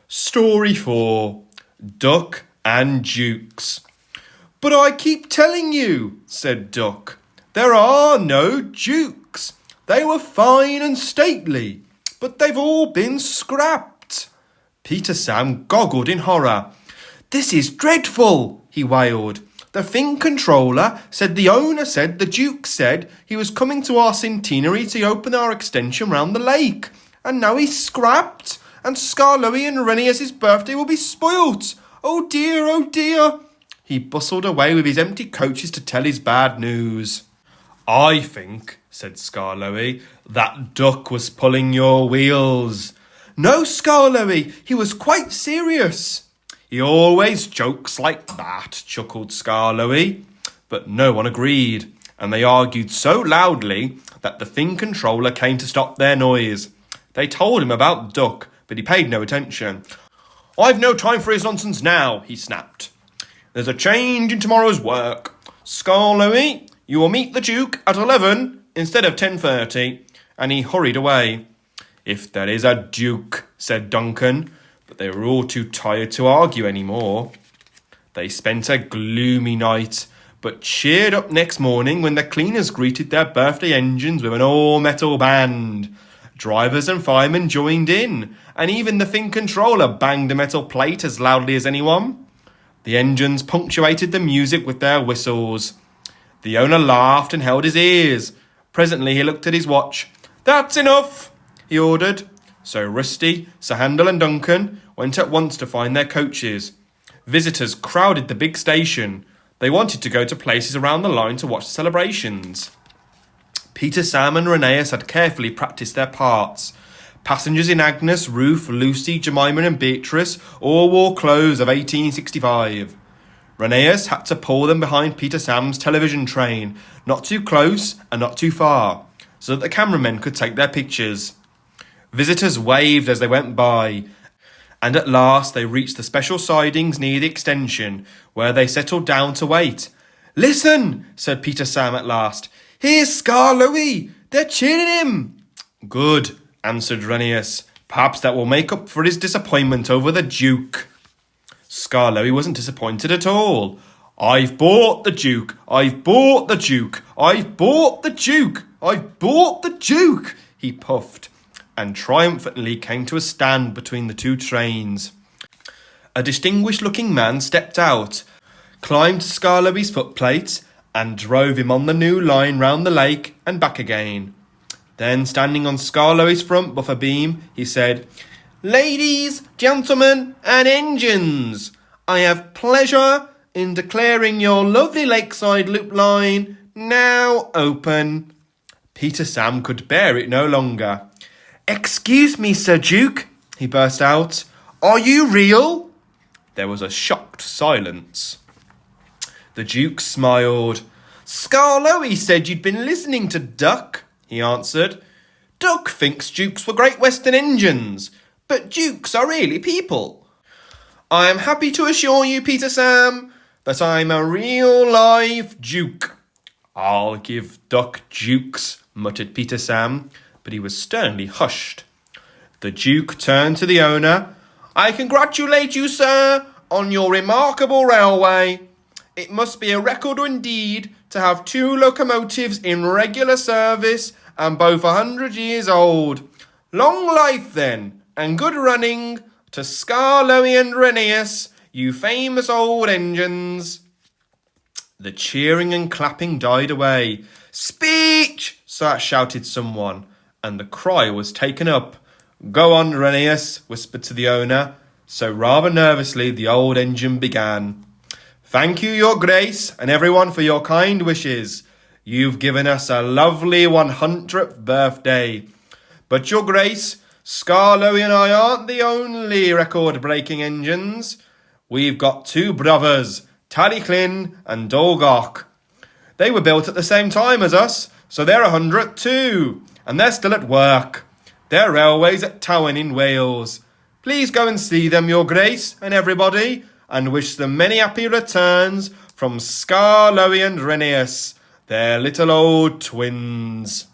Story 4. Duck and Dukes. "But I keep telling you," said Duck, "there are no dukes. They were fine and stately, but they've all been scrapped." Peter Sam goggled in horror. "This is dreadful," he wailed. "The thing controller said the owner said the Duke said he was coming to our centenary to open our extension round the lake, and now he's scrapped, and Skarloey and Renius's birthday will be spoilt. Oh dear, oh dear." He bustled away with his empty coaches to tell his bad news. "I think," said Skarloey, "that Duck was pulling your wheels." "No, Skarloey, he was quite serious." "He always jokes like that," chuckled Skarloey. But no one agreed, and they argued so loudly that the thing controller came to stop their noise. They told him about Duck, but he paid no attention. "I've no time for his nonsense now," he snapped. "There's a change in tomorrow's work. Skarloey, you will meet the Duke at 11 instead of 10:30, and he hurried away. "If there is a Duke," said Duncan, but they were all too tired to argue any more. They spent a gloomy night, but cheered up next morning when the cleaners greeted their birthday engines with an all-metal band. Drivers and firemen joined in, and even the thing controller banged a metal plate as loudly as anyone. The engines punctuated the music with their whistles. The owner laughed and held his ears. Presently he looked at his watch. "That's enough," he ordered. So Rusty, Sir Handel and Duncan went at once to find their coaches. Visitors crowded the big station. They wanted to go to places around the line to watch the celebrations. Peter, Sam and Rheneas had carefully practised their parts. Passengers in Agnes, Ruth, Lucy, Jemima and Beatrice all wore clothes of 1865. Rheneas had to pull them behind Peter Sam's television train, not too close and not too far, so that the cameramen could take their pictures. Visitors waved as they went by, and at last they reached the special sidings near the extension, where they settled down to wait. "Listen," said Peter Sam at last. "Here's Skarloey. They're cheering him." "Good," answered Rheneas. "Perhaps that will make up for his disappointment over the Duke." Skarloey wasn't disappointed at all. "I've bought the Duke. I've bought the Duke. I've bought the Duke. I've bought the Duke," he puffed, and triumphantly came to a stand between the two trains. A distinguished-looking man stepped out, climbed Skarloey's footplate, and drove him on the new line round the lake and back again. Then, standing on Skarloey's front buffer beam, he said, "Ladies, gentlemen, and engines, I have pleasure in declaring your lovely lakeside loop line now open." Peter Sam could bear it no longer. "Excuse me, Sir Duke," he burst out. "Are you real?" There was a shocked silence. The Duke smiled. "Skarloey said you'd been listening to Duck," he answered. "Duck thinks Dukes were Great Western engines, but Dukes are really people. I am happy to assure you, Peter Sam, that I'm a real live Duke." "I'll give Duck Dukes," muttered Peter Sam, but he was sternly hushed. The Duke turned to the owner. "I congratulate you, sir, on your remarkable railway. It must be a record indeed to have 2 locomotives in regular service and both 100 years old. Long life, then, and good running to Skarloey and Rheneas, you famous old engines." The cheering and clapping died away. "Speech!" shouted someone, and the cry was taken up. "Go on, Rheneas," whispered to the owner. So rather nervously the old engine began. "Thank you, your grace, and everyone for your kind wishes. You've given us a lovely 100th birthday. But, your grace, Skarloey and I aren't the only record-breaking engines. We've got 2 brothers, Tallyclyn and Dolgoch. They were built at the same time as us, so they're 100 too, and they're still at work. Their railway's at Towen in Wales. Please go and see them, your grace, and everybody, and wish them many happy returns from Skarloey and Rheneas, their little old twins."